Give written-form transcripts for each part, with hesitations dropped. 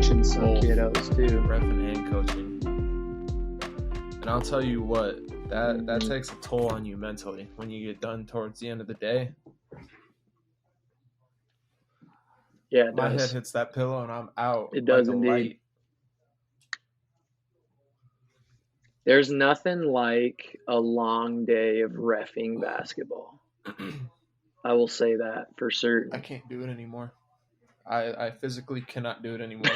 coaching some kiddos too. Reffing and coaching. And I'll tell you what, that takes a toll on you mentally when you get done towards the end of the day. Yeah, it My does. head hits that pillow and I'm out. It does like a indeed. light. There's nothing like a long day of reffing basketball. I will say that for certain. I can't do it anymore. I physically cannot do it anymore.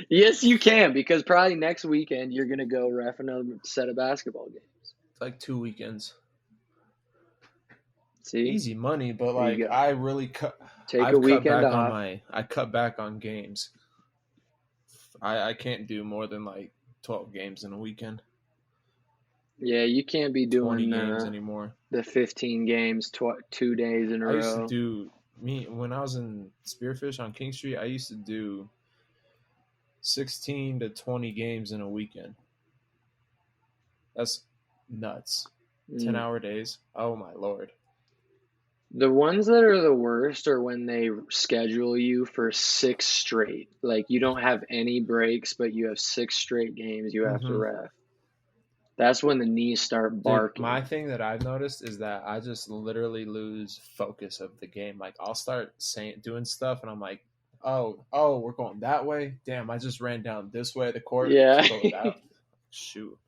Yes, you can, because probably next weekend you're going to go ref another set of basketball games. It's like 2 weekends. See? Easy money, but There you like go. I really cut. Take I've a weekend cut back off. I cut back on games. I can't do more than like 12 games in a weekend. Yeah, you can't be 20 doing games anymore. the 15 games 2 days in a row. I used to do when I was in Spearfish on King Street. I used to do 16 to 20 games in a weekend. That's nuts. 10-hour days. Oh my Lord. The ones that are the worst are when they schedule you for 6 straight. Like you don't have any breaks, but you have 6 straight games you have to ref. That's when the knees start barking. Dude, my thing that I've noticed is that I just literally lose focus of the game. Like I'll start doing stuff and I'm like, oh, we're going that way. Damn, I just ran down this way of the court. Yeah. Shoot.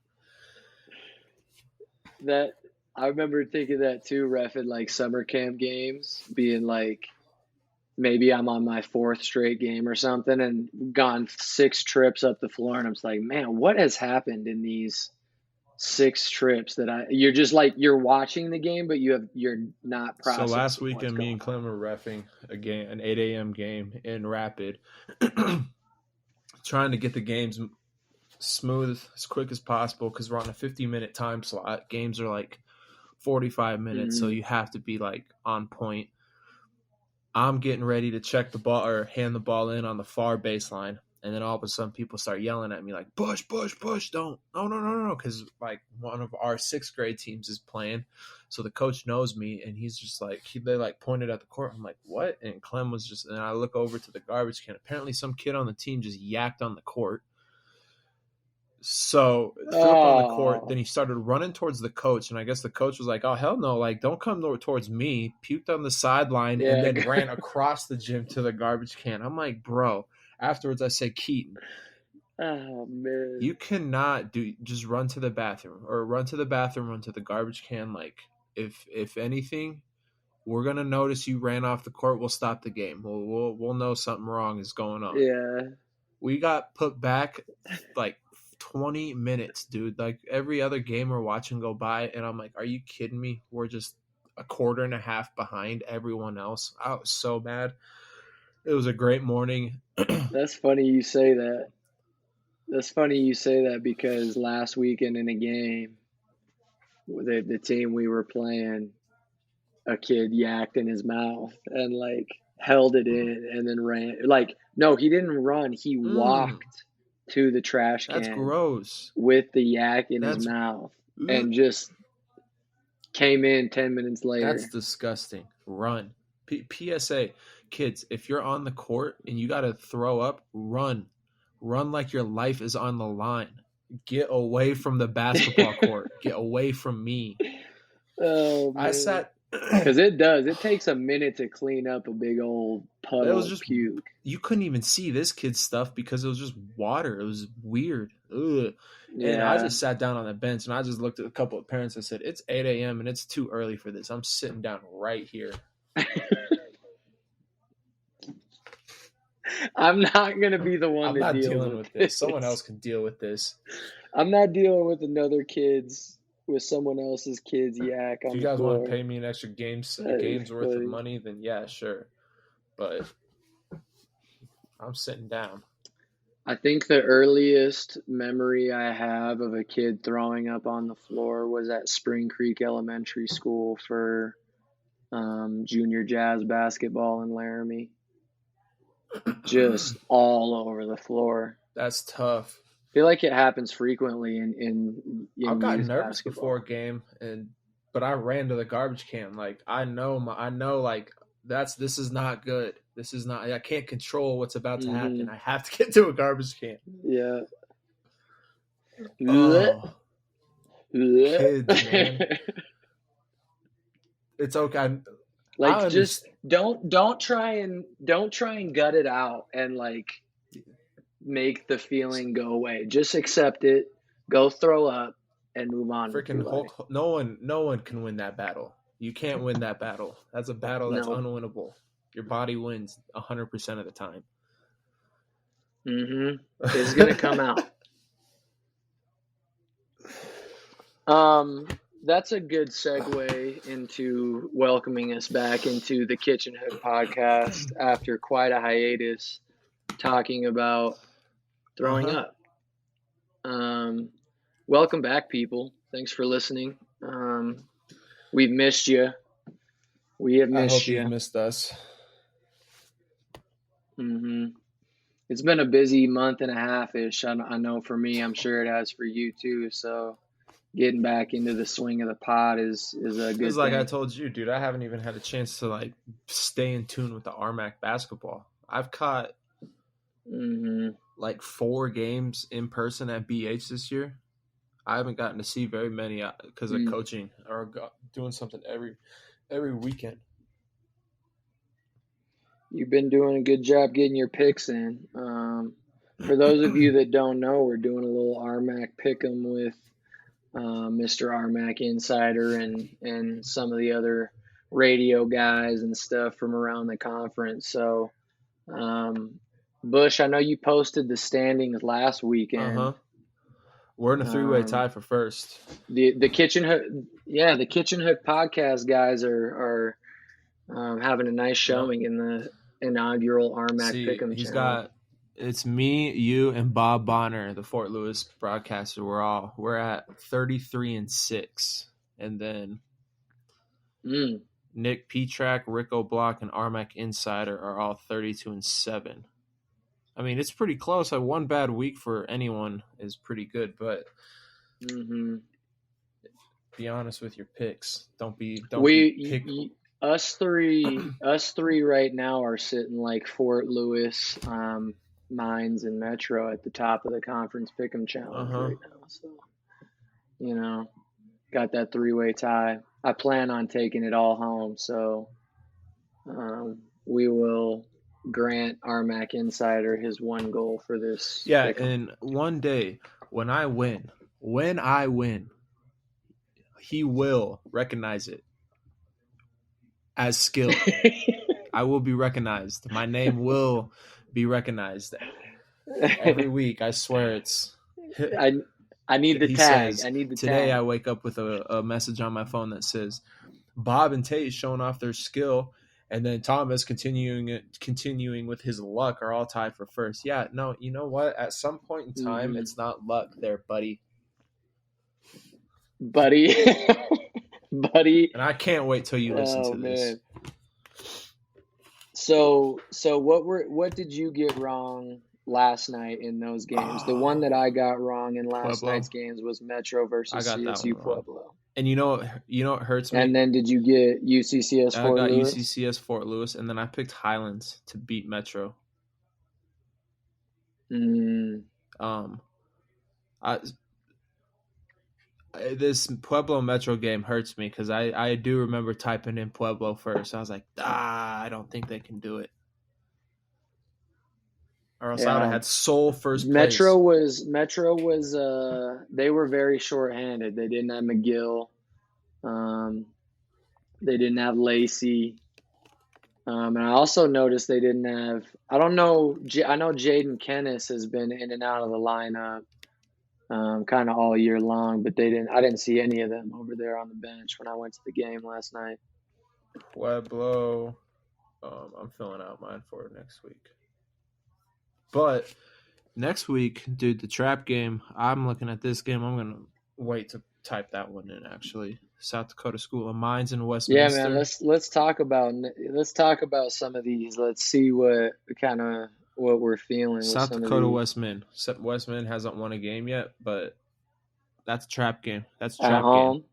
That I remember thinking that too, reffing like summer camp games, being like, maybe I'm on my 4th straight game or something and gone 6 trips up the floor. And I'm just like, man, what has happened in these 6 trips that you're just like, you're watching the game, but you're not processing. So last weekend, me and Clem were reffing a game, an 8 a.m. game in Rapid, trying to get the games smooth as quick as possible because we're on a 50-minute time slot. Games are like 45 minutes, so you have to be like on point. I'm getting ready to check the ball or hand the ball in on the far baseline. And then all of a sudden people start yelling at me like, push, don't. No. Because like one of our 6th grade teams is playing. So the coach knows me and he's just like, they like pointed at the court. I'm like, what? And Clem was just, and I look over to the garbage can. Apparently some kid on the team just yacked on the court. So threw up on the court. Then he started running towards the coach. And I guess the coach was like, oh, hell no. Like, don't come towards me. Puked on the sideline and then ran across the gym to the garbage can. I'm like, bro. Afterwards, I say, Keaton, oh man, you cannot just run to the bathroom, run to the garbage can. Like, if anything, we're gonna notice you ran off the court. We'll stop the game. We'll know something wrong is going on. Yeah, we got put back like 20 minutes, dude. Like every other game we're watching go by, and I'm like, are you kidding me? We're just a quarter and a half behind everyone else. I was so mad. It was a great morning. That's funny you say that. Because last weekend in a game, the team we were playing, a kid yacked in his mouth and like held it in and then ran. Like, no, he didn't run. He walked to the trash can. That's gross. With the yak in his mouth and just came in 10 minutes later. That's disgusting. Run. PSA. Kids, if you're on the court and you got to throw up, run. Run like your life is on the line. Get away from the basketball court. Get away from me. Oh, man. I sat... Because it does. It takes a minute to clean up a big old puddle of puke. You couldn't even see this kid's stuff because it was just water. It was weird. Ugh. Yeah. And I just sat down on the bench and I just looked at a couple of parents and said, it's 8 a.m. and it's too early for this. I'm sitting down right here. I'm not going to be the one I'm not dealing with this. Someone else can deal with this. I'm not dealing with with someone else's kids yak on the floor. If you guys want to pay me an extra game's worth of money, then yeah, sure. But I'm sitting down. I think the earliest memory I have of a kid throwing up on the floor was at Spring Creek Elementary School for junior jazz basketball in Laramie. Just all over the floor. That's tough. I feel like it happens frequently in I've gotten nervous basketball. before a game, but I ran to the garbage can. Like I know, like this is not good. This is not. I can't control what's about to happen. Mm-hmm. I have to get to a garbage can. Yeah. Oh, kids, man. It's okay. Like, just don't try and gut it out and like make the feeling go away. Just accept it, go throw up, and move on. Freaking Hulk! No one can win that battle. You can't win that battle. That's a battle that's unwinnable. Your body wins 100% of the time. Mm-hmm. It's gonna come out. That's a good segue into welcoming us back into the Kitchen Hook podcast after quite a hiatus, talking about throwing up. Welcome back, people. Thanks for listening. We've missed you. We have missed I hope you. You've missed us. Mm-hmm. It's been a busy month and a half-ish. I know for me, I'm sure it has for you too. So getting back into the swing of the pod is a good thing. It's like I told you, dude, I haven't even had a chance to like stay in tune with the RMAC basketball. I've caught like 4 games in person at BH this year. I haven't gotten to see very many because of coaching or doing something every weekend. You've been doing a good job getting your picks in. For those of you that don't know, we're doing a little RMAC pick'em with Mr. RMAC Insider and some of the other radio guys and stuff from around the conference. So, Bush, I know you posted the standings last weekend. We're in a 3-way tie for first. The Kitchen Hook, the Kitchen Hook podcast guys are having a nice showing in the inaugural RMAC Pick'em channel. It's me, you, and Bob Bonner, the Fort Lewis broadcaster. We're at 33-6, and then Nick Petrak, Rick O'Block, and RMAC Insider are all 32-7. I mean, it's pretty close. One bad week for anyone is pretty good, but be honest with your picks. Us three right now are sitting like Fort Lewis, Mines, and Metro at the top of the conference pick'em challenge right now. So, got that 3-way tie. I plan on taking it all home, so we will grant RMAC Insider his one goal for this. Yeah, and one day when I win, he will recognize it as skill. I will be recognized. My name will be recognized every week. I swear it's. I need the tag. Today I wake up with a message on my phone that says, Bob and Tate showing off their skill, and then Thomas continuing with his luck are all tied for first. Yeah, no, you know what? At some point in time, it's not luck there, buddy. Buddy. And I can't wait till you listen to this. Man. So what did you get wrong last night in those games? The one that I got wrong in last night's games was Metro versus CSU Pueblo. And you know what hurts me? And then did you get UCCS Fort Lewis? I got UCCS Fort Lewis, and then I picked Highlands to beat Metro. This Pueblo Metro game hurts me because I do remember typing in Pueblo first. I was like, I don't think they can do it. Or else I would have had sole first place. Metro was they were very short-handed. They didn't have McGill. They didn't have Lacey. And I also noticed they didn't have, I know Jaden Kennis has been in and out of the lineup kind of all year long, but I didn't see any of them over there on the bench when I went to the game last night. Pueblo. I'm filling out mine for next week. But next week, dude, the trap game, I'm looking at this game. I'm going to wait to type that one in, actually. South Dakota School of Mines in Westminster. Yeah, man, let's talk about some of these. Let's see what we're feeling. South Dakota Westmin. Westmin hasn't won a game yet, but that's a trap game. That's a trap game.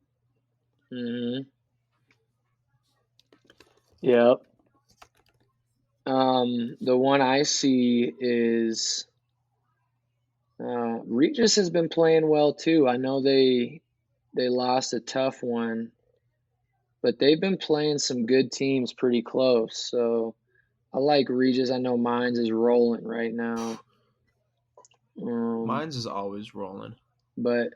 Mm-hmm. Yep. The one I see is Regis has been playing well too. I know they lost a tough one, but they've been playing some good teams pretty close. So I like Regis. I know Mines is rolling right now. Mine's is always rolling. But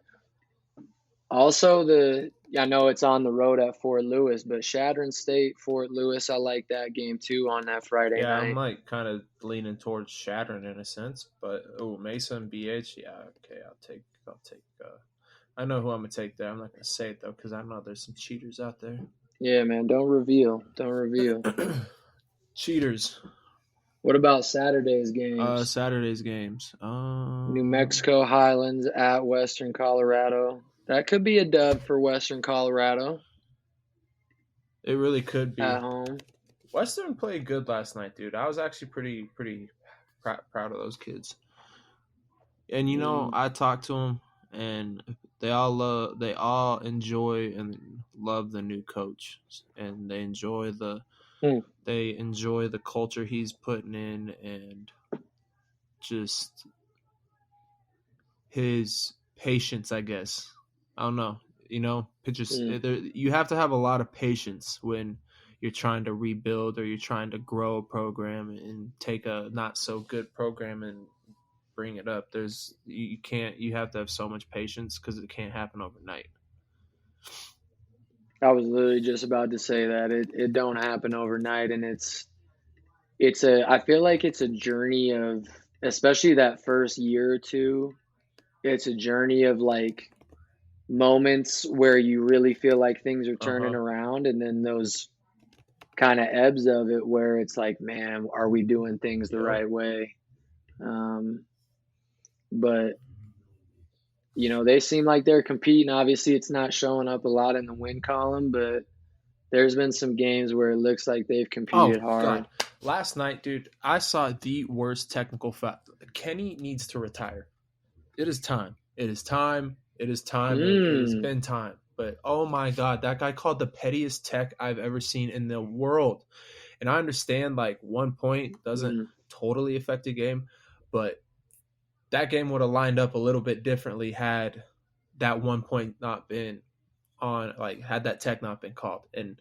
also I know it's on the road at Fort Lewis, but Shadron State, Fort Lewis, I like that game too on that Friday Yeah, I'm night. like kind of leaning towards Shattering in a sense, but Mesa and BH, yeah, okay, I'll take. I know who I'm gonna take there. I'm not gonna say it though because I know there's some cheaters out there. Yeah, man, don't reveal. Don't reveal. Cheaters. What about Saturday's games? Saturday's games. New Mexico Highlands at Western Colorado. That could be a dub for Western Colorado It really could be. at home. Western played good last night, dude. I was actually pretty proud of those kids. And I talked to them, and they all enjoy and love the new coach, and they enjoy the culture he's putting in, and just his patience, I guess. I don't know. You have to have a lot of patience when you're trying to rebuild or you're trying to grow a program and take a not so good program and bring it up. You have to have so much patience because it can't happen overnight. I was literally just about to say that it don't happen overnight, and I feel like it's a journey of, especially that first year or two, it's a journey of like moments where you really feel like things are turning around, and then those kind of ebbs of it where it's like, man, are we doing things the right way? But they seem like they're competing. Obviously, it's not showing up a lot in the win column, but there's been some games where it looks like they've competed hard. God. Last night, dude, I saw the worst technical foul. Kenny needs to retire. It is time. It is time. It is time. It has been time. But, oh, my God, that guy called the pettiest tech I've ever seen in the world. And I understand, like, 1 point doesn't totally affect a game, but that game would have lined up a little bit differently had that 1 point not been on, like, had that tech not been called. And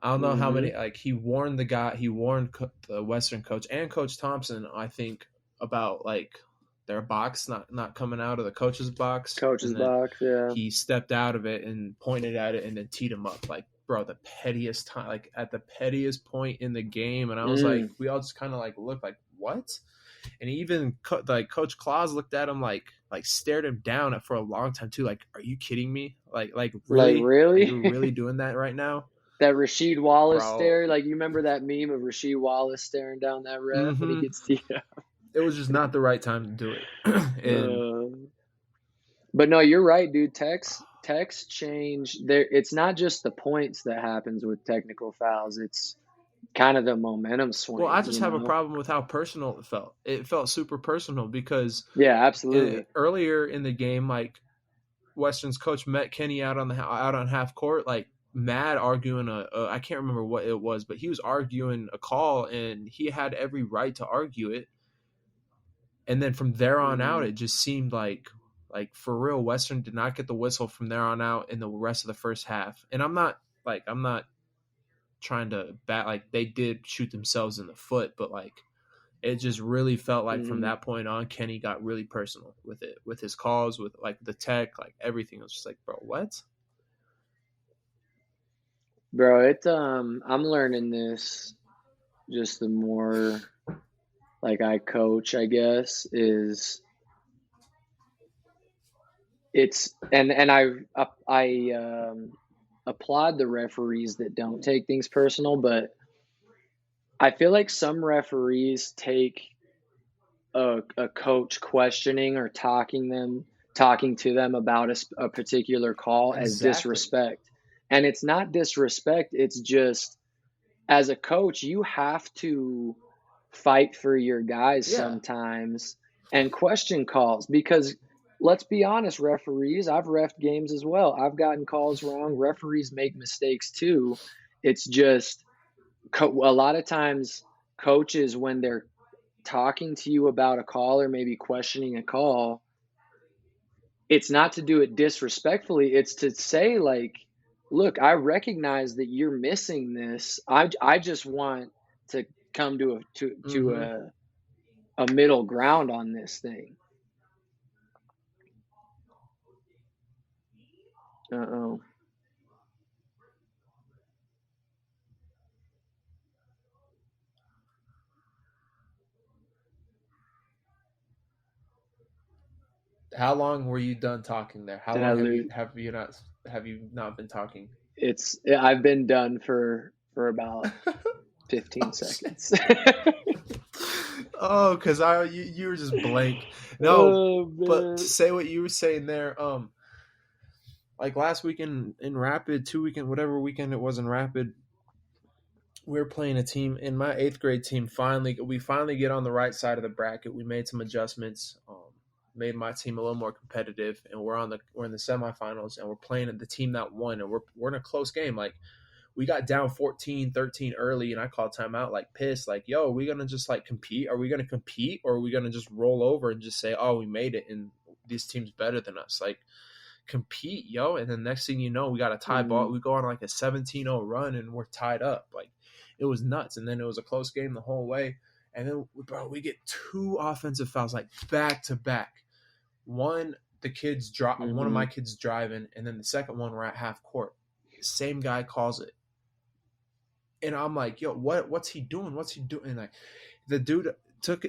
I don't know how many, like, he warned the Western coach and Coach Thompson, I think, about, like, their box not coming out of the coach's box. Yeah. He stepped out of it and pointed at it and then teed him up. Like, bro, the pettiest time, like, at the pettiest point in the game. And I was like, we all just kind of, like, looked like, what? And even Coach Claus looked at him like stared him down for a long time too. Like, are you kidding me? Like really? Really? Are you really doing that right now? That Rasheed Wallace stare, like, you remember that meme of Rasheed Wallace staring down that ref when he gets teed up? It was just not the right time to do it. But no, you're right, dude. Techs change. It's not just the points that happens with technical fouls. It's kind of the momentum swing. Well, I just have a problem with how personal it felt. It felt super personal because absolutely. Earlier in the game, like, Western's coach met Kenny out on half court, like, mad, arguing I can't remember what it was, but he was arguing a call and he had every right to argue it. And then from there on out, it just seemed like for real, Western did not get the whistle from there on out in the rest of the first half. And I'm not trying to bat, like, they did shoot themselves in the foot, but like it just really felt like from that point on, Kenny got really personal with it, with his calls, with like the tech, like everything. It was just like, bro, what? Bro, I'm learning this just the more like I coach, I guess, is it's and I applaud the referees that don't take things personal, but I feel like some referees take a coach questioning or talking to them about a particular call as disrespect. And it's not disrespect, it's just, as a coach, you have to fight for your guys sometimes and question calls, because let's be honest, referees, I've reffed games as well. I've gotten calls wrong. Referees make mistakes too. It's just a lot of times coaches, when they're talking to you about a call or maybe questioning a call, it's not to do it disrespectfully. It's to say, like, look, I recognize that you're missing this. I just want to come to Mm-hmm. a middle ground on this thing. Uh-oh. How long were you done talking there? How Did I long lose? have you not been talking? I've been done for about 15 Oh shit. seconds. Oh, because you were just blank. No, Oh but to man. say what you were saying there, like last weekend in Rapid, 2 weekend, whatever weekend it was in Rapid, we were playing a team in my 8th grade team. We finally get on the right side of the bracket. We made some adjustments, made my team a little more competitive, and we're in the semifinals, and we're playing the team that won, and we're in a close game. Like we got down 14-13 early, and I called timeout, like pissed, like, yo, are we gonna just like compete? Are we gonna compete, or are we gonna just roll over and just say, oh, we made it, and this team's better than us? Like compete, yo. And then next thing you know, we got a tie ball. We go on like a 17-0 run, and we're tied up. Like it was nuts. And then it was a close game the whole way. And then, bro, we get 2 offensive fouls like back to back. One, one of my kids driving, and then the second one we're at half court. Same guy calls it. And I'm like, yo, what's he doing? What's he doing? And like the dude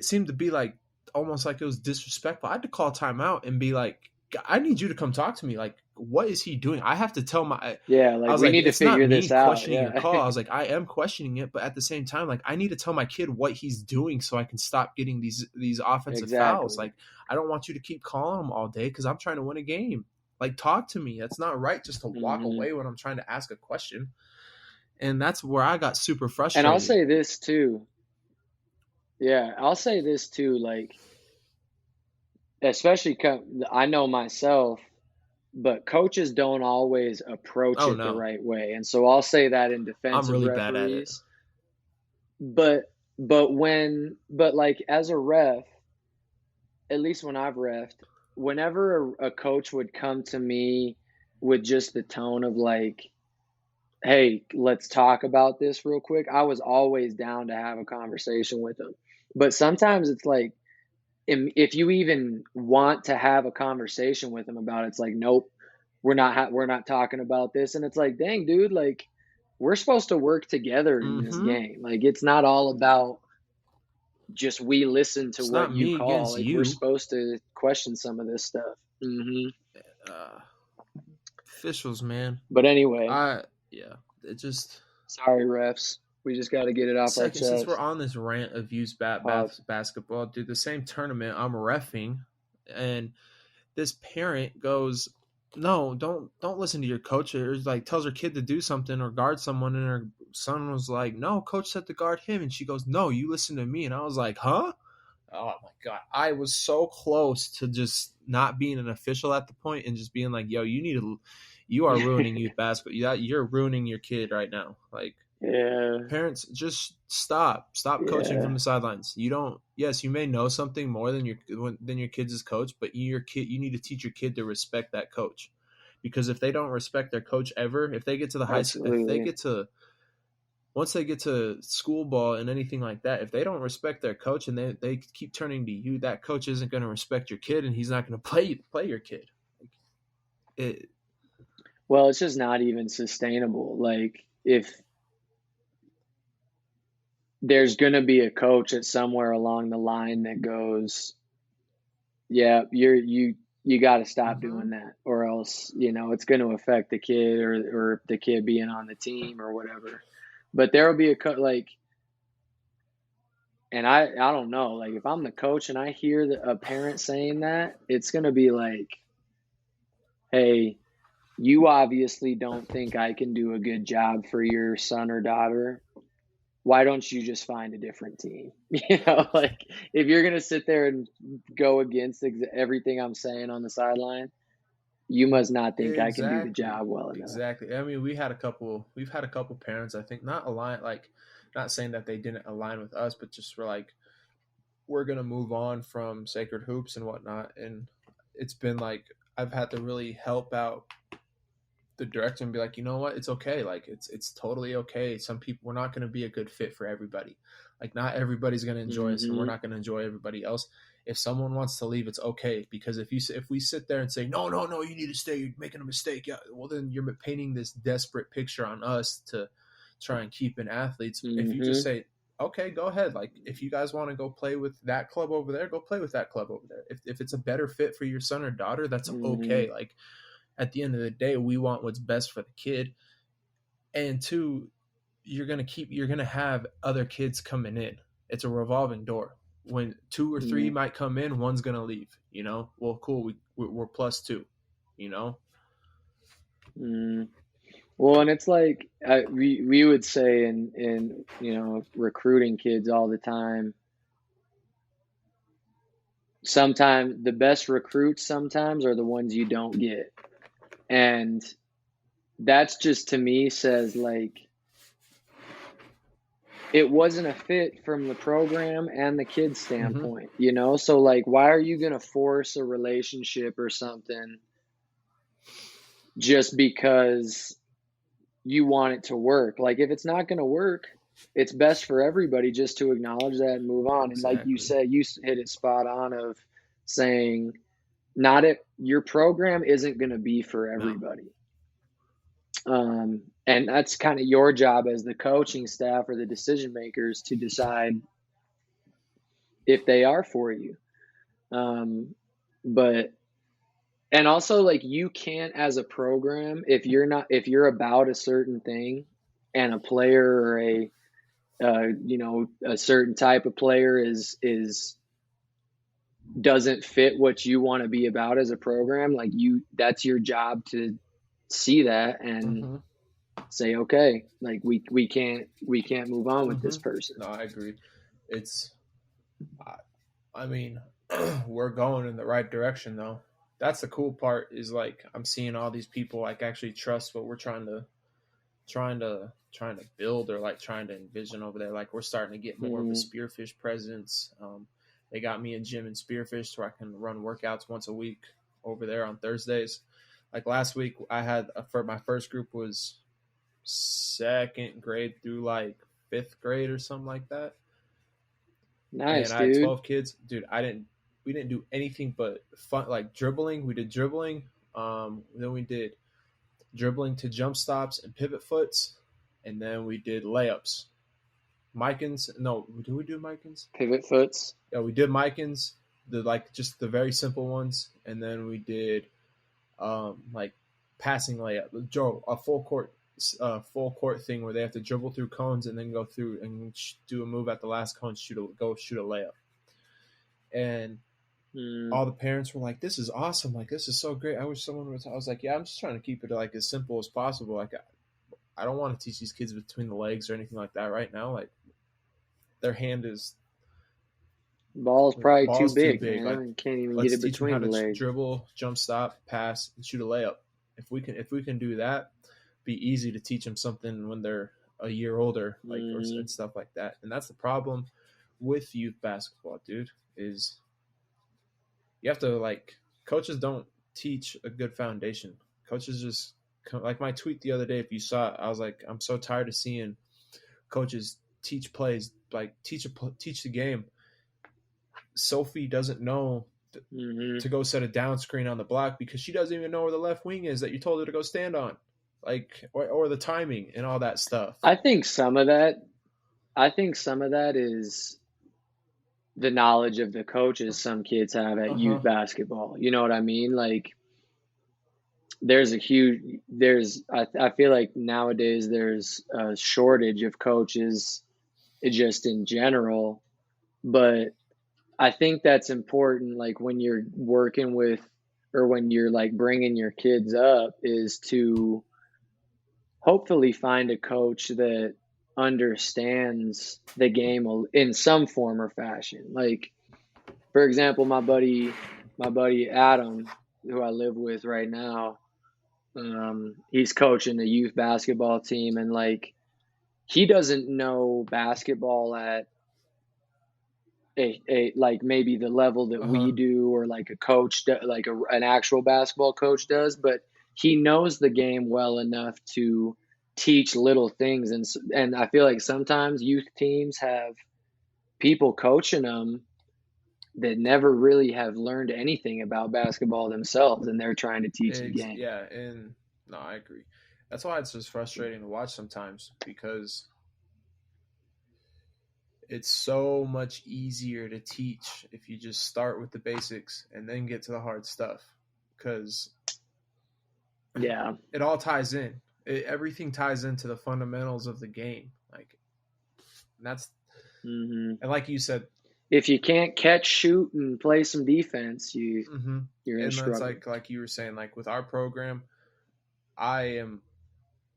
seemed to be like almost like it was disrespectful. I had to call timeout and be like, I need you to come talk to me. Like, what is he doing? I have to tell my Yeah, I like was we like, need to it's not figure me this out. questioning your Yeah. call. I was like, I am questioning it, but at the same time, like I need to tell my kid what he's doing so I can stop getting these offensive fouls. Exactly. Like, I don't want you to keep calling them all day because I'm trying to win a game. Like, talk to me. That's not right just to walk away when I'm trying to ask a question. And that's where I got super And I'll frustrated. say this too. Yeah, I'll say this too. Like, especially I know myself, but coaches don't always approach Oh it the no, right way. And so I'll say that in defense I'm of really bad at it. referees. But like as a ref, at least when I've refed, whenever a coach would come to me with just the tone of like, hey, let's talk about this real quick, I was always down to have a conversation with them. But sometimes it's like, if you even want to have a conversation with them about it, it's like, nope, we're not talking about this. And it's like, dang, dude, like we're supposed to work together in this Mm-hmm. game. Like it's not all about just we listen to It's what not you me call. against Like we're you. supposed to question some of this stuff. Uh, Officials, man. But anyway, Yeah. It just sorry, refs. We just got to get it off our second, since we're chest. on this rant of youth Pause. basketball, dude, the same tournament I'm reffing, and this parent goes, "No, don't listen to your coach." Or like tells her kid to do something or guard someone, and her son was like, "No, coach said to guard him," and she goes, "No, you listen to me." And I was like, "Huh?" Oh my god, I was so close to just not being an official at the point and just being like, "Yo, you are ruining youth basketball. You're ruining your kid right now." Like, Yeah, parents, just stop coaching yeah, from the sidelines. You don't, yes, you may know something more than your kid's coach, but you need to teach your kid to respect that coach, because if they don't respect their coach ever, if they get to the high school, if they absolutely. get to once they get to school ball and anything like that, if they don't respect their coach and they keep turning to you, that coach isn't going to respect your kid, and he's not going to play your kid. Like, it, Well, it's just not even sustainable. Like if there's going to be a coach at somewhere along the line that goes, yeah, you got to stop mm-hmm. doing that, or else it's going to affect the kid or the kid being on the team or whatever. But there will be like, and I don't know, like if I'm the coach and I hear a parent saying that, it's going to be like, hey, you obviously don't think I can do a good job for your son or daughter. Why don't you just find a different team? Like if you're going to sit there and go against everything I'm saying on the sideline, you must not think I can do the Exactly. job well enough. Exactly. I mean, we've had a couple parents, I think, not a lot, like not saying that they didn't align with us, but just we're like, we're going to move on from Sacred Hoops and whatnot. And it's been like, I've had to really help out the director and be like, you know what, it's okay. Like it's totally okay. Some people, we're not going to be a good fit for everybody. Like not everybody's going to enjoy us, and we're not going to enjoy everybody else. If someone wants to leave, it's okay. Because if we sit there and say, no, you need to stay, you're making a mistake. Yeah. Well, then you're painting this desperate picture on us to try and keep in athletes. If you just say, okay, go ahead. Like if you guys want to go play with that club over there, go play with that club over there. If it's a better fit for your son or daughter, that's okay. Like at the end of the day, we want what's best for the kid. And two, you're going to have other kids coming in. It's a revolving door. When 2 or 3 might come in, one's going to leave, you know? Well, cool. We're +2, you know? Well, and it's like we would say in you know, recruiting kids all the time, sometimes the best recruits sometimes are the ones you don't get. And that's just, to me, says like it wasn't a fit from the program and the kid's standpoint, you know? So like, why are you going to force a relationship or something just because you want it to work? Like if it's not going to work, it's best for everybody just to acknowledge that and move on. Exactly. And like you said, you hit it spot on of saying your program isn't going to be for everybody. No. And that's kind of your job as the coaching staff or the decision makers to decide if they are for you. But, and also like you can't, as a program, if you're about a certain thing and a player or you know, a certain type of player doesn't fit what you want to be about as a program, like that's your job to see that and say, okay, like we can't move on with this person. No, I agree. I mean, we're going in the right direction though. That's the cool part, is like I'm seeing all these people like actually trust what we're trying to build, or like trying to envision over there. Like we're starting to get more of a spearfish presence. They got me a gym in Spearfish where I can run workouts once a week over there on Thursdays. Like last week, I had my first group was 2nd grade through like 5th grade or something like that. Nice, and I had 12 kids. Dude, we didn't do anything but fun, like dribbling. We did dribbling. Then we did dribbling to jump stops and pivot foots. And then we did layups. Micans. No, did we do Micans? Pivot foots. Yeah, we did Micans, just the very simple ones. And then we did like passing layup. A full court thing where they have to dribble through cones and then go through and do a move at the last cone, shoot a layup. And all the parents were like, "This is awesome! Like this is so great. I wish someone would." I was like, "Yeah, I'm just trying to keep it like as simple as possible. Like I don't want to teach these kids between the legs or anything like that right now. Like their hand is ball's probably too big. Man. Like, I can't even get it between the legs. Dribble, jump, stop, pass, and shoot a layup. If we can do that, be easy to teach them something when they're a year older, like and stuff like that. And that's the problem with youth basketball, dude. Is you have to like coaches don't teach a good foundation. Coaches just like my tweet the other day. If you saw it, I was like, I'm so tired of seeing coaches teach plays, like teach the game. Sophie doesn't know to go set a down screen on the block because she doesn't even know where the left wing is that you told her to go stand on, like or the timing and all that stuff. I think some of that is the knowledge of the coaches some kids have at youth basketball. You know what I mean? Like I feel like nowadays there's a shortage of coaches just in general, but I think that's important. Like when you're working with, or when you're like bringing your kids up, is to hopefully find a coach that understands the game in some form or fashion. Like, for example, my buddy Adam, who I live with right now, he's coaching a youth basketball team, and like he doesn't know basketball at a like maybe the level that we do, or like a coach like an actual basketball coach does, but he knows the game well enough to teach little things. And I feel like sometimes youth teams have people coaching them that never really have learned anything about basketball themselves, and they're trying to teach the game. Yeah, and no, I agree. That's why it's just frustrating to watch sometimes, because it's so much easier to teach if you just start with the basics and then get to the hard stuff, because Yeah. it all ties in. Everything ties into the fundamentals of the game. Like, and that's Mm-hmm. and like you said, If you can't catch, shoot, and play some defense, mm-hmm. you're gonna And that's struggle. like you were saying, like with our program, I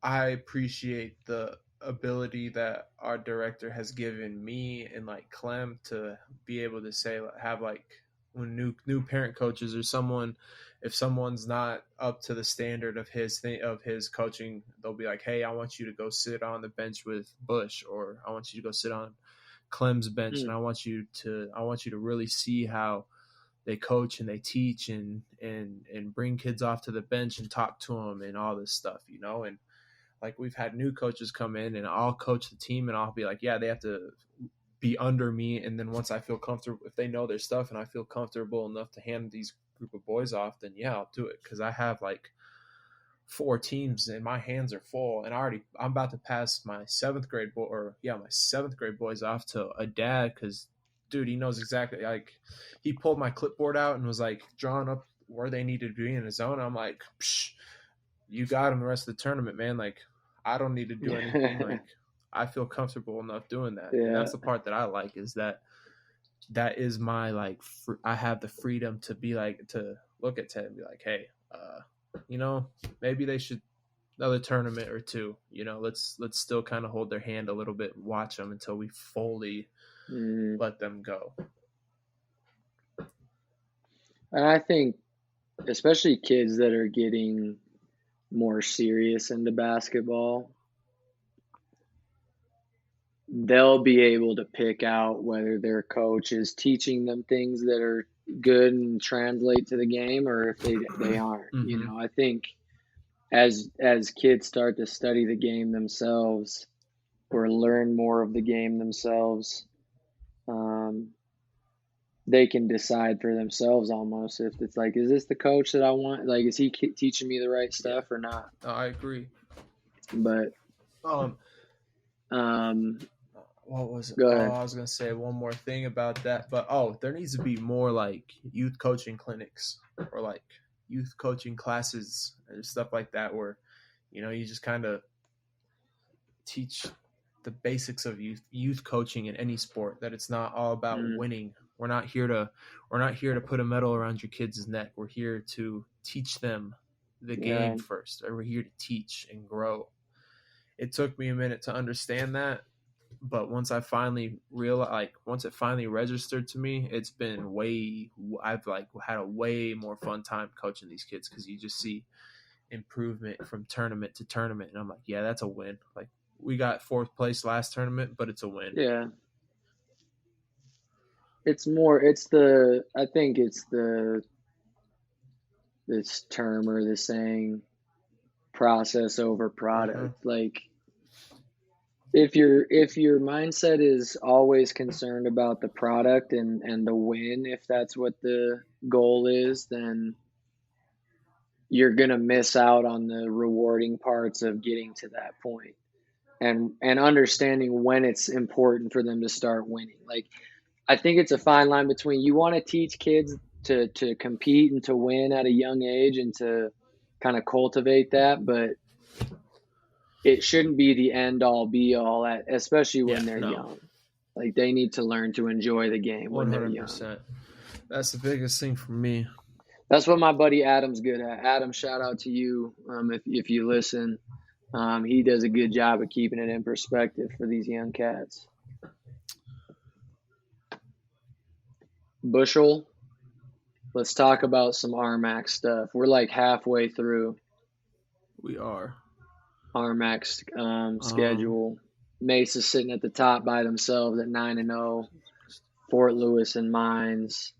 appreciate the ability that our director has given me and like Clem to be able to say, have like, when new parent coaches or someone, if someone's not up to the standard of his coaching, they'll be like, hey, I want you to go sit on the bench with Bush, or I want you to go sit on Clem's bench, and I want you to really see how they coach and they teach and bring kids off to the bench and talk to them and all this stuff, and like we've had new coaches come in and I'll coach the team and I'll be like, yeah, they have to be under me. And then once I feel comfortable, if they know their stuff and I feel comfortable enough to hand these group of boys off, then yeah, I'll do it. Cause I have like 4 teams and my hands are full, and I'm about to pass my seventh grade boys off to a dad. Cause dude, he knows exactly, like he pulled my clipboard out and was like drawing up where they needed to be in his zone. I'm like, psh, you got him the rest of the tournament, man. Like, I don't need to do anything. Like, I feel comfortable enough doing that. Yeah. And that's the part that I like, is that is my, like, I have the freedom to be like, to look at Ted and be like, hey, maybe they should another tournament or two, let's still kind of hold their hand a little bit and watch them until we fully let them go. And I think especially kids that are getting more serious into basketball, they'll be able to pick out whether their coach is teaching them things that are good and translate to the game, or if they aren't. Mm-hmm. I think as kids start to study the game themselves or learn more of the game themselves, they can decide for themselves almost if it's like, is this the coach that I want? Like, is he teaching me the right stuff or not? I agree. But what was it? Go ahead. I was gonna say one more thing about that, but there needs to be more like youth coaching clinics or like youth coaching classes and stuff like that, where you just kind of teach the basics of youth coaching in any sport. That it's not all about winning. We're not here to put a medal around your kids' neck. We're here to teach them the game first. We're here to teach and grow. It took me a minute to understand that, but once I finally realized, like once it finally registered to me, it's been I've like had a way more fun time coaching these kids, because you just see improvement from tournament to tournament, and I'm like, yeah, that's a win. Like, we got 4th place last tournament, but it's a win. Yeah. I think it's this term or the saying, process over product. Like, if your mindset is always concerned about the product and the win, if that's what the goal is, then you're going to miss out on the rewarding parts of getting to that point, and understanding when it's important for them to start winning. Like, I think it's a fine line between, you want to teach kids to compete and to win at a young age and to kind of cultivate that, but it shouldn't be the end all be all, especially when they're young. Like, they need to learn to enjoy the game when they're young. 100%. That's the biggest thing for me. That's what my buddy Adam's good at. Adam, shout out to you if you listen. He does a good job of keeping it in perspective for these young cats. Bushel, let's talk about some RMAC stuff. We're like halfway through. We are. RMAC schedule. Mesa sitting at the top by themselves at 9-0. Fort Lewis and Mines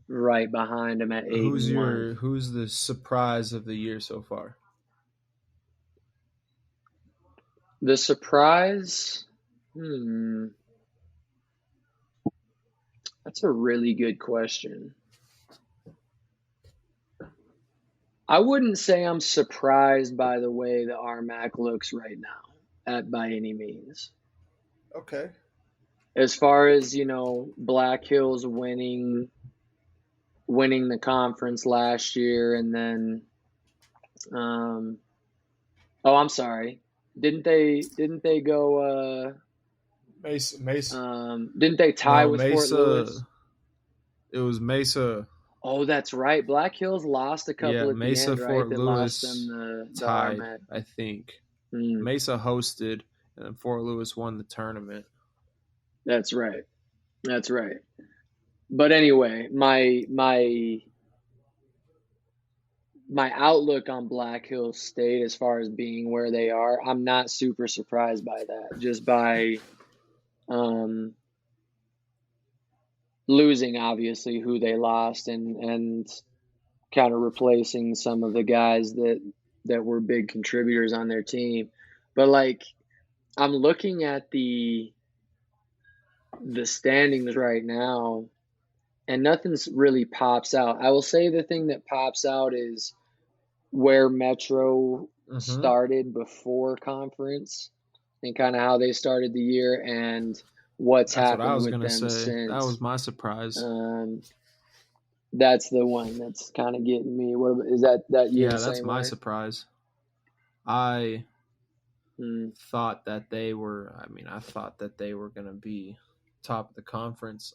right behind them at 8-1. Who's the surprise of the year so far? The surprise, that's a really good question. I wouldn't say I'm surprised by the way the RMAC looks right now, by any means. Okay. As far as, Black Hills winning the conference last year, and then I'm sorry. Didn't they go Mesa. didn't they tie No, with Fort Lewis? It was Mesa. Oh, that's right. Black Hills lost a Yeah, couple at the Mesa end, right? Fort That lost them Lewis the tied, RMAC. I think. Mm, Mesa hosted, and then Fort Lewis won the tournament. that's right. That's right. But anyway, my outlook on Black Hills State as far as being where they are, I'm not super surprised by that. Just by losing, obviously, who they lost, and kind of replacing some of the guys that were big contributors on their team. But like, I'm looking at the standings right now, and nothing's really pops out. I will say the thing that pops out is where Metro started before conference, and kind of how they started the year, and what's That's what I happened was with gonna them say. since. That was my surprise. That's the one that's kind of getting me. What is that? Yeah, that's my surprise. I thought that they were. I thought that they were going to be top of the conference.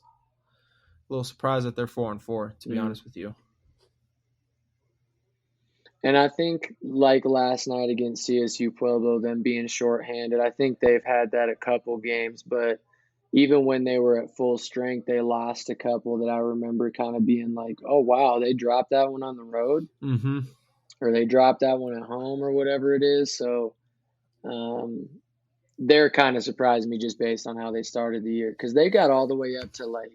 A little surprised that they're 4-4. To be honest with you. And I think, like last night against CSU Pueblo, them being shorthanded, I think they've had that a couple games. But even when they were at full strength, they lost a couple that I remember kind of being like, oh, wow, they dropped that one on the road. Mm-hmm. Or they dropped that one at home or whatever it is. So they're kind of surprised me just based on how they started the year. Because they got all the way up to like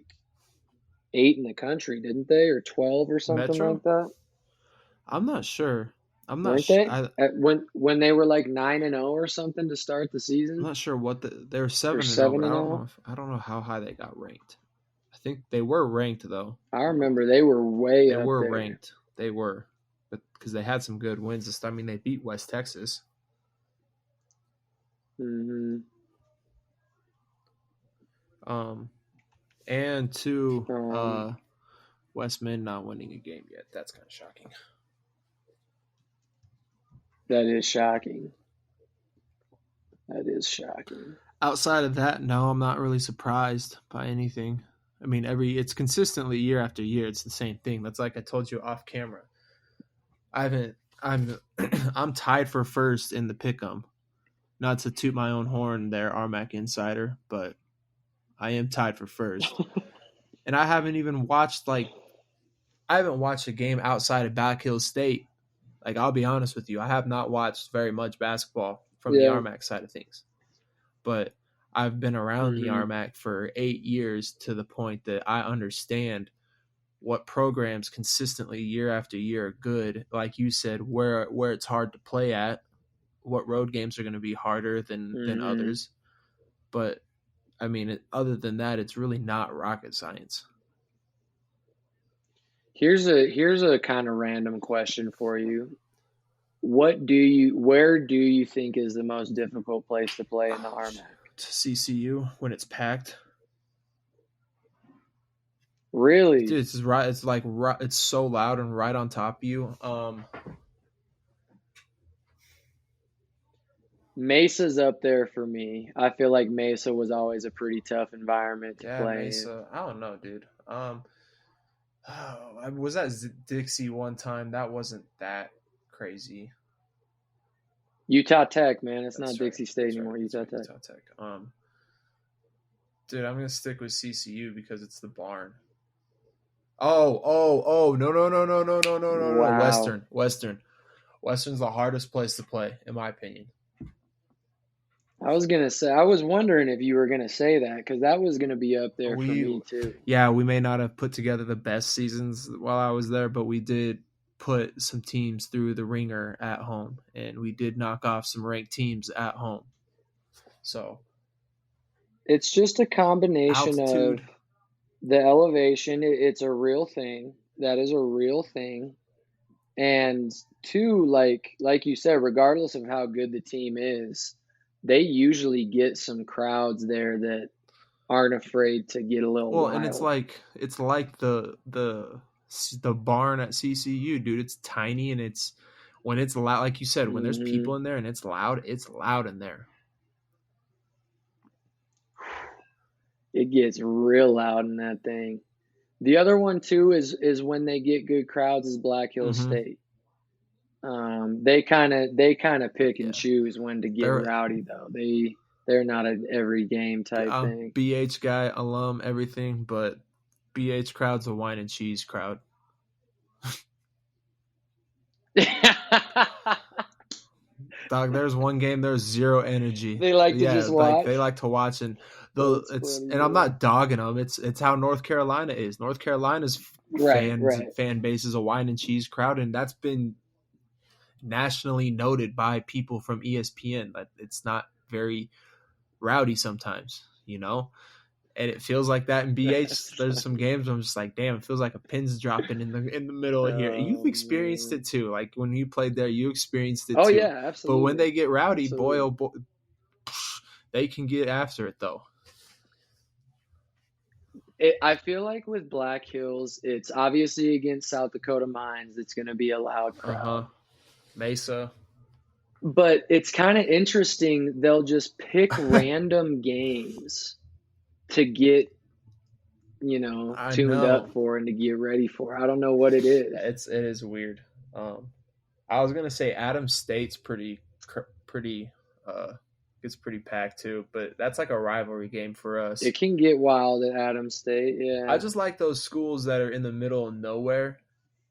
8 in the country, didn't they? Or 12 or something Metro? like that? I'm not sure. I'm not Weren't sure. they? When they were like 9-0 or something to start the season? I'm not sure what they were 7-0, but I don't know how high they got ranked. I think they were ranked though. I remember they were way up there. They were ranked. They were, but because they had some good wins. They beat West Texas. Mm-hmm. And to Westman not winning a game yet. That's kind of shocking. That is shocking. That is shocking. Outside of that, no, I'm not really surprised by anything. It's consistently year after year. It's the same thing. That's like I told you off camera. I'm tied for first in the pick'em. Not to toot my own horn there, RMAC Insider, but I am tied for first. And I haven't even watched a game outside of Black Hills State. Like, I'll be honest with you, I have not watched very much basketball from the RMAC side of things. But I've been around the RMAC for 8 years to the point that I understand what programs consistently year after year are good. Like you said, where it's hard to play at, what road games are going to be harder than others. But, other than that, it's really not rocket science. Here's a kind of random question for you. Where do you think is the most difficult place to play in the RMAC? CCU when it's packed. Really? Dude, it's so loud and right on top of you. Mesa's up there for me. I feel like Mesa was always a pretty tough environment to play Mesa. I don't know, dude. I was at Dixie one time. That wasn't that crazy. Utah Tech, man. It's not Dixie State anymore. Utah Tech. Dude, I'm gonna stick with CCU because it's the barn. Oh, no. Wow. Western's the hardest place to play, in my opinion. I was gonna say, I was wondering if you were gonna say that because that was gonna be up there for We me too. yeah, we may not have put together the best seasons while I was there, but we did put some teams through the ringer at home, and we did knock off some ranked teams at home. So It's just a combination of altitude, the elevation. It's a real thing. That is a real thing. And two, like you said, regardless of how good the team is, they usually get some crowds there that aren't afraid to get a little well, and wild. it's like the barn at CCU, dude. It's tiny and it's when it's loud, like you said, when there's Hmm. people in there and it's loud in there. It gets real loud in that thing. The other one too is when they get good crowds is Black Hills Mm-hmm. State. They kind of pick and Yeah, choose when to get they're rowdy though. They're not an every game type thing. BH guy, alum, everything, but BH crowd's a wine and cheese crowd. Dog, there's one game there's zero energy. They like to Yeah, just like they watch. like to watch and That's it's funny, and I'm man. not dogging them. It's how North Carolina is. North Carolina's Right, right. fan base is a wine and cheese crowd, and that's been nationally noted by people from ESPN that it's not very rowdy sometimes, you know? And it feels like that in BH. That's There's some funny. games I'm just like, damn, it feels like a pin's dropping in the middle of here. And you've Oh experienced man. it too. Like when you played there, you experienced it Oh too. yeah, But when absolutely. they get rowdy, boy, Absolutely. oh boy, they can get after it though. I feel like with Black Hills, it's obviously against South Dakota Mines. It's going to be a loud Uh crowd. huh. Mesa. But it's kind of interesting. They'll just pick random games to get, I tuned up know. for and to get ready for. I don't know what it is. It is weird. Um, I was gonna say Adams State's pretty it's pretty packed too, but that's like a rivalry game for us. It can get wild at Adams State. I Yeah. just like those schools that are in the middle of nowhere.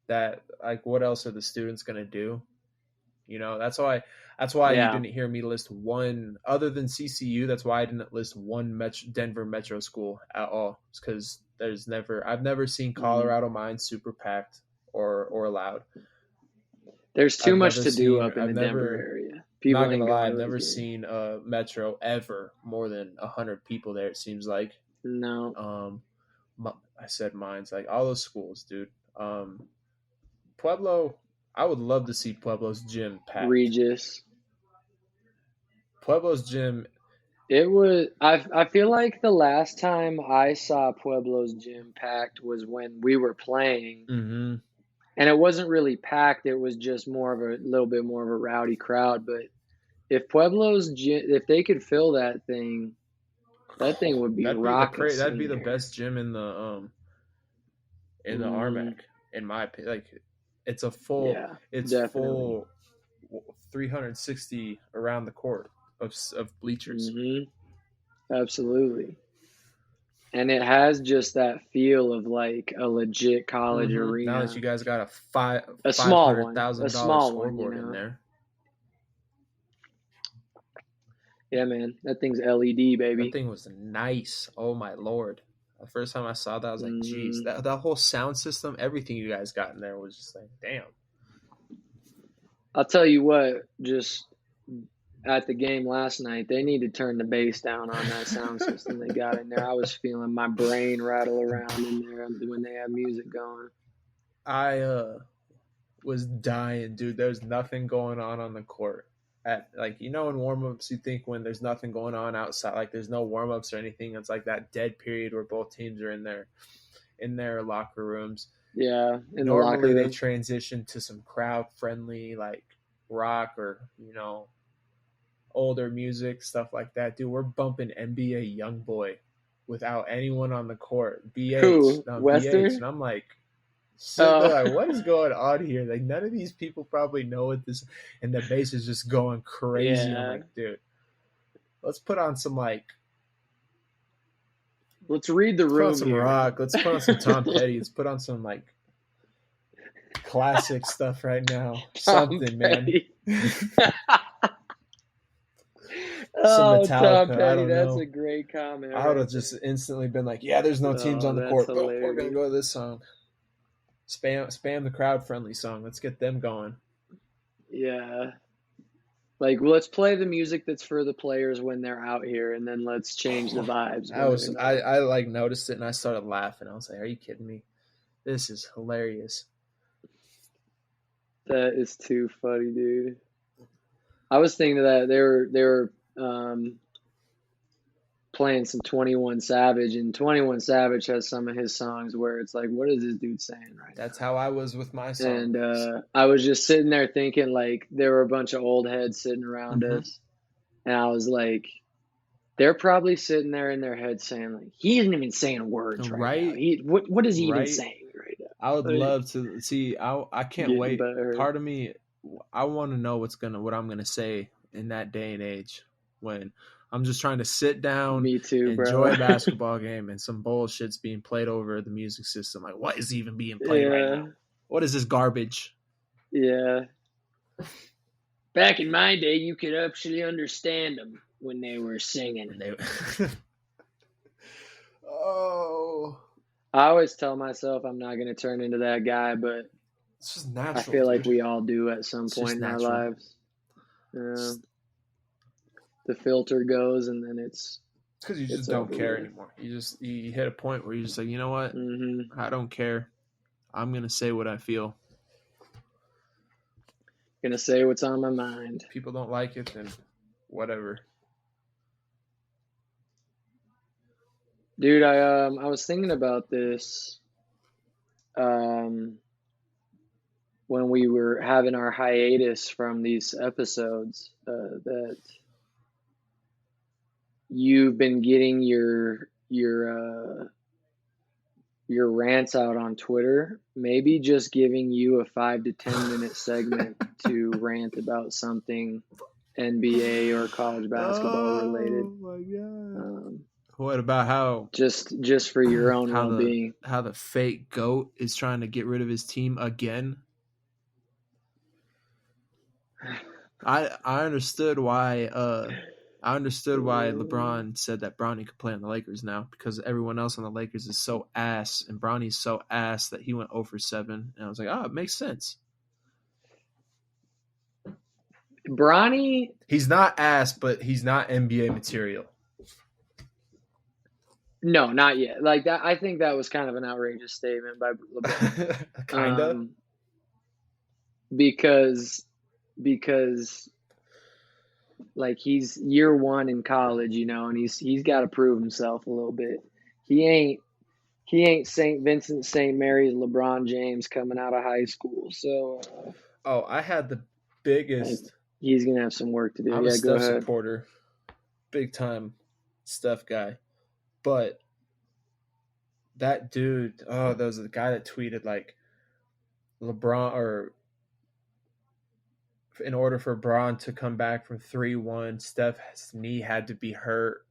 That like, what else are the students gonna do? You know, that's why you Yeah. didn't hear me list one other than CCU. That's why I didn't list one Denver Metro school at all. It's because I've never seen Mhm. Colorado Mines super packed or loud. There's too much to do up in I've the Denver never, area. not People gonna ain't lie, going I've to those never games. seen Metro ever more than 100 people there. It seems like. No. Um, I said Mines, like all those schools, dude. Pueblo, I would love to see Pueblo's gym packed. Regis. Pueblo's gym. It was I feel like the last time I saw Pueblo's gym packed was when we were playing, Mm-hmm. and it wasn't really packed, it was just more of a little bit more of a rowdy crowd, but if Pueblo's gym, if they could fill that thing would be raucous That'd in be the there. best gym in the Hmm. RMAC, in my opinion. Like it's a full Yeah, it's definitely. full 360 around the court of bleachers. Hmm. Absolutely. And it has just that feel of like a legit college Mm-hmm. Now that arena. you guys got a A five small hundred one. A thousand dollar small one, you scoreboard in know. there. Yeah, man. That thing's LED, That baby. thing was nice. Oh my lord. The first time I saw that, I was like, geez, Hmm. that whole sound system, everything you guys got in there was just like, damn. I'll tell you what, just at the game last night, they need to turn the bass down on that sound system they got in there. I was feeling my brain rattle around in there when they had music going. I was dying, dude. There's nothing going on the court. At like, in warm ups, you think when there's nothing going on outside, like there's no warm ups or anything. It's like that dead period where both teams are in their locker rooms. Yeah, in the locker Normally they room. transition to some crowd friendly like rock or older music, stuff like that. Dude, we're bumping NBA YoungBoy without anyone on the court. Who? BH, and Wester? I'm like sitting there Oh, like, what is going on here? Like none of these people probably know what this, and the bass is just going crazy. I'm yeah. like, dude, let's put on some like Let's read the let's put on room some here. rock. Let's put on some Tom Petty. Let's put on some like classic stuff right now. Tom Something, man. Petty. some Oh, Tom Metallica. I Petty, don't that's a know. great comment I would right have there. just instantly been like, yeah, there's no teams Oh, on the that's court. Boom, we're gonna hilarious. go to this song. Spam the crowd friendly song. Let's get them going. Yeah. Like, let's play the music that's for the players when they're out here, and then let's change the vibes I when was they're not. I like noticed it and I started laughing. I was like, are you kidding me? This is hilarious. That is too funny, dude. I was thinking of that they were playing some 21 Savage, and 21 Savage has some of his songs where it's like, what is this dude saying right That's now? how I was with my song. And I was just sitting there thinking, like, there were a bunch of old heads sitting around Mhm. us, and I was like, they're probably sitting there in their head saying, like, he isn't even saying words right now. Right, What is he even right. saying right now? I would Like, love to see. I can't getting wait. better. Part of me, I want to know what I'm gonna say in that day and age when I'm just trying to sit down, Me too, enjoy bro. a basketball game, and some bullshit's being played over the music system. Like, what is even being played right Yeah, now? What is this garbage? yeah. Back in my day, you could actually understand them when they were singing. And they, oh, I always tell myself I'm not going to turn into that guy, but it's just natural. I feel like dude. we all do at some It's point just in our natural. lives. The filter goes, and then It's because you just don't care anymore. You hit a point where you're just like, you know what? Mm-hmm. I don't care. I'm gonna say what I feel. Gonna say what's on my mind. People don't like it, then whatever. Dude, I was thinking about this when we were having our hiatus from these episodes, that you've been getting your rants out on Twitter. Maybe just giving you a 5 to 10 minute segment to rant about something NBA or college basketball related. Oh my god! Um, What about how just for your own how well-being. the fake GOAT is trying to get rid of his team again? I understood why LeBron said that Bronny could play on the Lakers now, because everyone else on the Lakers is so ass and Bronny's so ass that he went 0 for 7. And I was like, oh, it makes sense. Bronny, He's not ass, but he's not NBA material. no, not yet. Like that, I think that was kind of an outrageous statement by LeBron. Kinda. Because like he's year one in college, and he's got to prove himself a little bit. He ain't St. Vincent St. Mary's LeBron James coming out of high school. So I had the biggest. He's gonna have some work to do. I'm a Go Steph ahead. supporter, big time Steph guy, but that dude. Oh, there was a guy that tweeted like LeBron, or in order for Braun to come back from 3-1, Steph's knee had to be hurt,